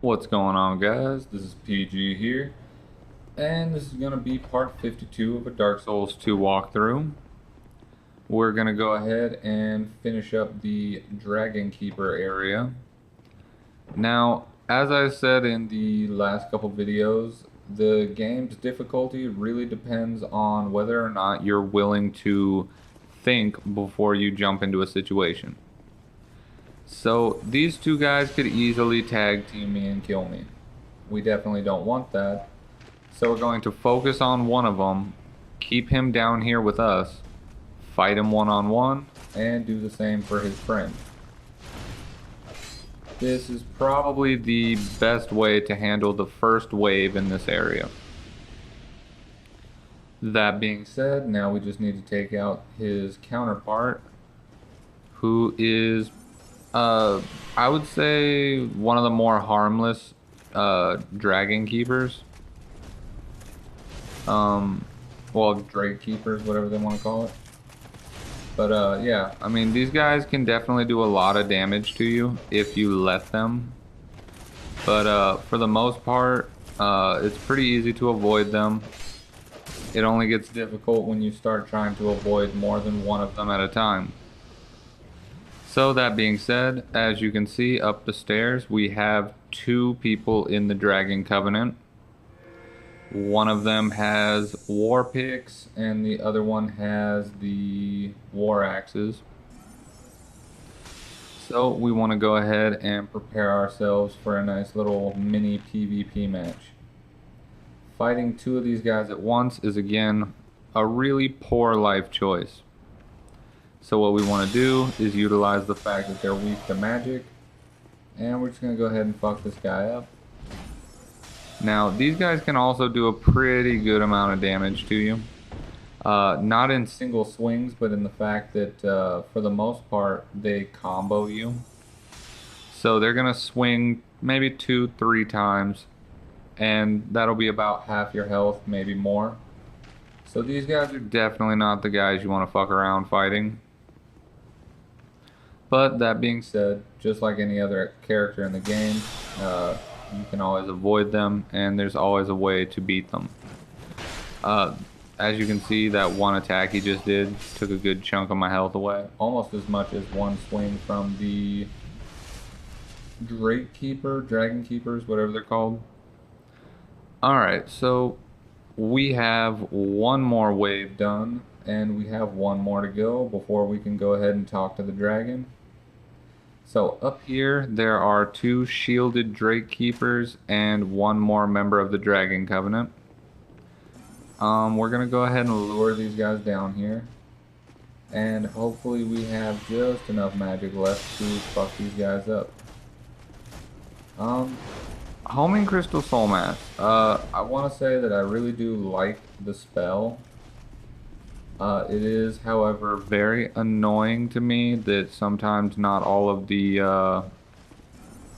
What's going on, guys? This is PG here, and this is going to be part 52 of a Dark Souls 2 walkthrough. We're going to go ahead and finish up the Dragon Keeper area. Now, as I said in the last couple videos, the game's difficulty really depends on whether or not you're willing to think before you jump into a situation. So these two guys could easily tag team me and kill me. We definitely don't want that. So we're going to focus on one of them, keep him down here with us, fight him one-on-one, and do the same for his friend. This is probably the best way to handle the first wave in this area. That being said, now we just need to take out his counterpart, who is I would say one of the more harmless dragon keepers. Well, drake keepers, whatever they want to call it. But yeah, I mean, these guys can definitely do a lot of damage to you if you let them. But for the most part, it's pretty easy to avoid them. It only gets difficult when you start trying to avoid more than one of them at a time. So that being said, as you can see up the stairs, we have two people in the Dragon Covenant. One of them has war picks and the other one has the war axes. So we want to go ahead and prepare ourselves for a nice little mini PvP match. Fighting two of these guys at once is again a really poor life choice. So what we want to do is utilize the fact that they're weak to magic, and we're just going to go ahead and fuck this guy up. Now, these guys can also do a pretty good amount of damage to you. Not in single swings, but in the fact that for the most part, they combo you. So they're going to swing maybe 2-3 times, and that'll be about half your health, maybe more. So these guys are definitely not the guys you want to fuck around fighting. But that being said, just like any other character in the game, you can always avoid them, and there's always a way to beat them. As you can see, that one attack he just did took a good chunk of my health away. Almost as much as one swing from the Dragon Keepers, whatever they're called. Alright, so we have one more wave done, and we have one more to go before we can go ahead and talk to the dragon. So up here, there are two shielded Drake Keepers and one more member of the Dragon Covenant. We're going to go ahead and lure these guys down here. And hopefully we have just enough magic left to fuck these guys up. Homing Crystal Soul Mass. I want to say that I really do like the spell. It is, however, very annoying to me that sometimes not all of the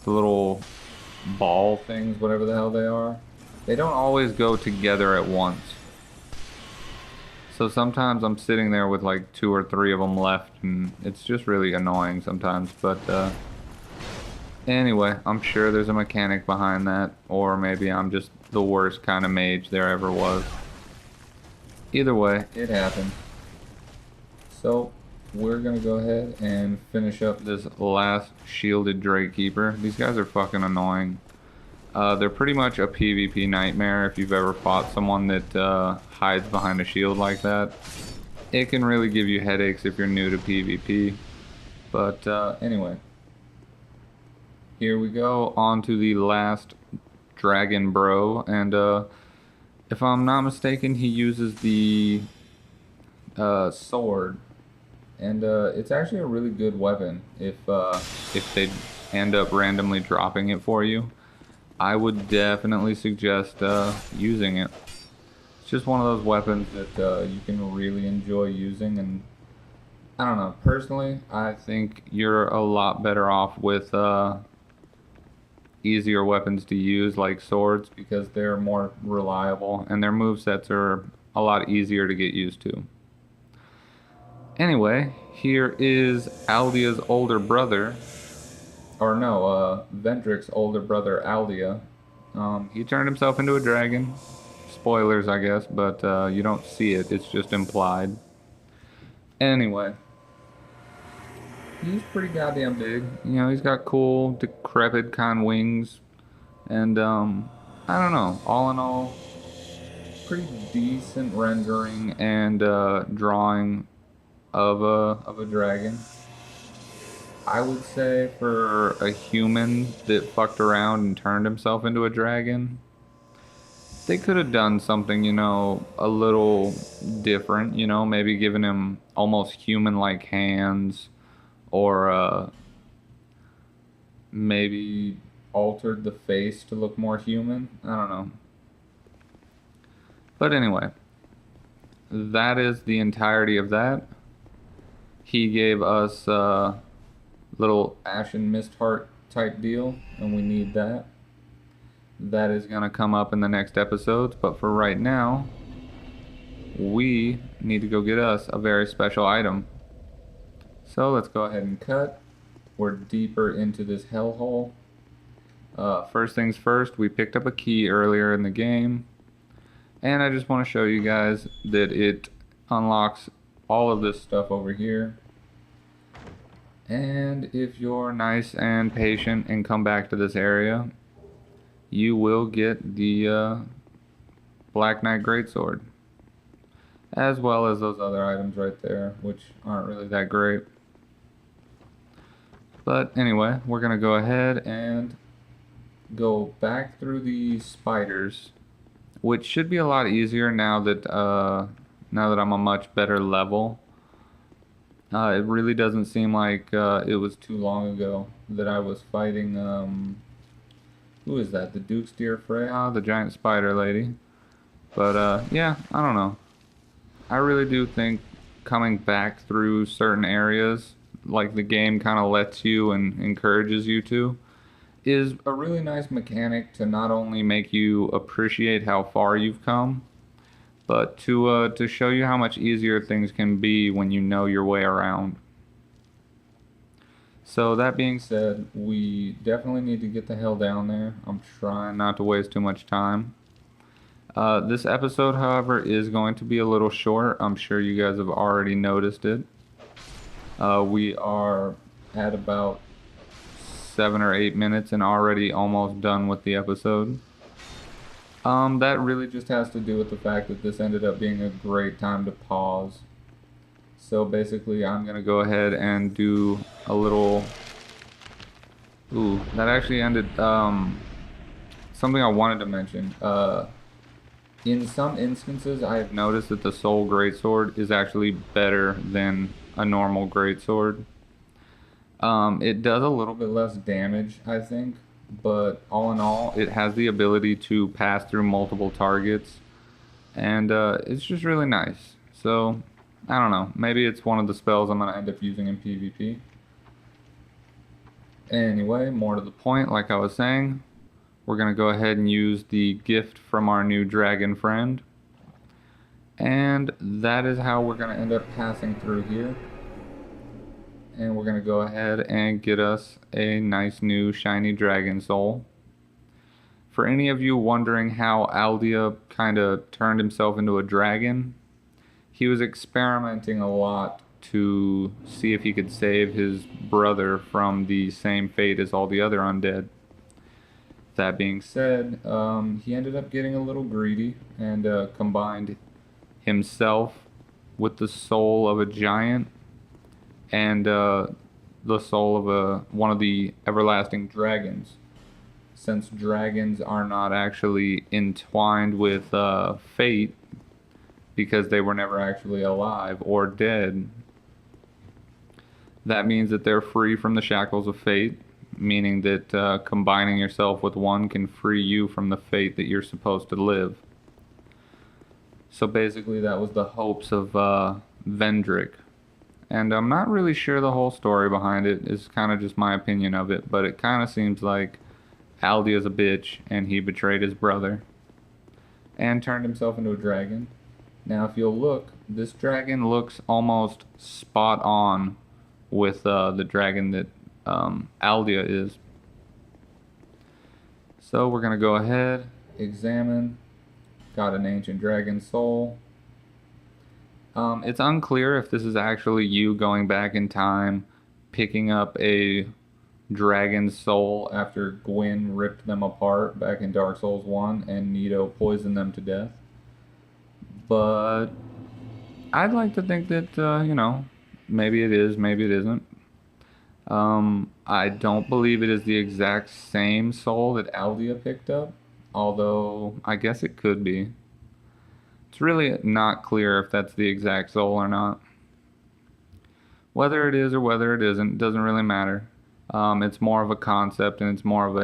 little ball things, whatever the hell they are, they don't always go together at once. So sometimes I'm sitting there with like 2 or 3 of them left, and it's just really annoying sometimes. But anyway, I'm sure there's a mechanic behind that, or maybe I'm just the worst kind of mage there ever was. Either way, it happened. So we're gonna go ahead and finish up this last shielded Drake Keeper. These guys are fucking annoying. They're pretty much a PvP nightmare if you've ever fought someone that hides behind a shield like that. It can really give you headaches if you're new to PvP. But anyway, here we go on to the last dragon bro, and if I'm not mistaken, he uses the sword, and it's actually a really good weapon if they end up randomly dropping it for you. I would definitely suggest using it. It's just one of those weapons that you can really enjoy using, and I don't know, personally, I think you're a lot better off with easier weapons to use like swords, because they're more reliable and their movesets are a lot easier to get used to. Anyway, here is Aldia's older brother, or no, Vendrick's older brother Aldia, he turned himself into a dragon. Spoilers, I guess, but you don't see it. It's just implied. Anyway, he's pretty goddamn big. You know, he's got cool, decrepit kind of wings, and I don't know. All in all, pretty decent rendering and drawing of a dragon. I would say for a human that fucked around and turned himself into a dragon, they could have done something, you know, a little different, you know, maybe given him almost human-like hands, or maybe altered the face to look more human. I don't know. But anyway, that is the entirety of that. He gave us a little Ashen Mist Heart type deal, and we need that. That is going to come up in the next episodes, but for right now, we need to go get us a very special item. So let's go ahead and cut. We're deeper into this hellhole. First things first, we picked up a key earlier in the game, and I just want to show you guys that it unlocks all of this stuff over here. And if you're nice and patient and come back to this area, you will get the Black Knight Greatsword, as well as those other items right there, which aren't really that great. But anyway, we're gonna go ahead and go back through the spiders, which should be a lot easier now that I'm a much better level. It really doesn't seem like it was too long ago that I was fighting, who is that? The Duke's Deer Freya, the giant spider lady. But yeah, I don't know. I really do think coming back through certain areas, like the game kind of lets you and encourages you to, is a really nice mechanic to not only make you appreciate how far you've come, but to show you how much easier things can be when you know your way around. So that being said, we definitely need to get the hell down there. I'm trying not to waste too much time. This episode, however, is going to be a little short. I'm sure you guys have already noticed it. We are at about 7 or 8 minutes and already almost done with the episode. That really just has to do with the fact that this ended up being a great time to pause. So basically, I'm going to go ahead and do a little... Ooh, that actually ended... something I wanted to mention. In some instances, I have noticed that the Soul Greatsword is actually better than a normal Greatsword. It does a little bit less damage, I think, but all in all, it has the ability to pass through multiple targets, and it's just really nice. So, I don't know, maybe it's one of the spells I'm going to end up using in PvP. Anyway, more to the point, like I was saying, we're going to go ahead and use the gift from our new dragon friend. And that is how we're going to end up passing through here. And we're going to go ahead and get us a nice new shiny dragon soul. For any of you wondering how Aldia kind of turned himself into a dragon, he was experimenting a lot to see if he could save his brother from the same fate as all the other undead. That being said, he ended up getting a little greedy and combined himself with the soul of a giant and the soul of one of the everlasting dragons. Since dragons are not actually entwined with fate because they were never actually alive or dead, that means that they're free from the shackles of fate, meaning that combining yourself with one can free you from the fate that you're supposed to live. So basically that was the hopes of Vendrick. And I'm not really sure the whole story behind it. It's kind of just my opinion of it, but it kind of seems like Aldia's a bitch and he betrayed his brother and turned himself into a dragon. Now if you'll look, this dragon looks almost spot on with the dragon that Aldia is. So we're gonna go ahead, examine. Got an ancient dragon soul. It's unclear if this is actually you going back in time, picking up a dragon soul after Gwyn ripped them apart back in Dark Souls 1 and Nito poisoned them to death. But I'd like to think that, maybe it is, maybe it isn't. I don't believe it is the exact same soul that Aldia picked up, although I guess it could be. It's really not clear if that's the exact soul or not. Whether it is or whether it isn't, doesn't really matter. It's more of a concept and it's more of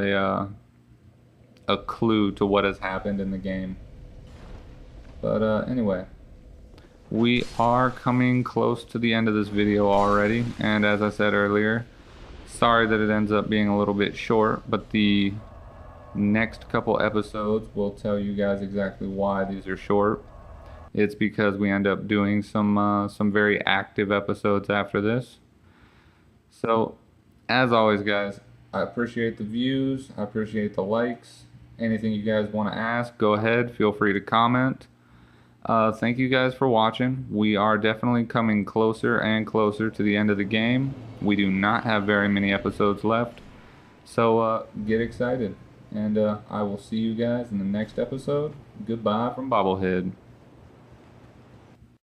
a clue to what has happened in the game. But anyway, we are coming close to the end of this video already, and as I said earlier, sorry that it ends up being a little bit short, but the next couple episodes will tell you guys exactly why these are short. It's because we end up doing some very active episodes after this. So, as always, guys, I appreciate the views. I appreciate the likes. Anything you guys want to ask, go ahead. Feel free to comment. Thank you guys for watching. We are definitely coming closer and closer to the end of the game. We do not have very many episodes left. So, get excited. And I will see you guys in the next episode. Goodbye from Bobblehead.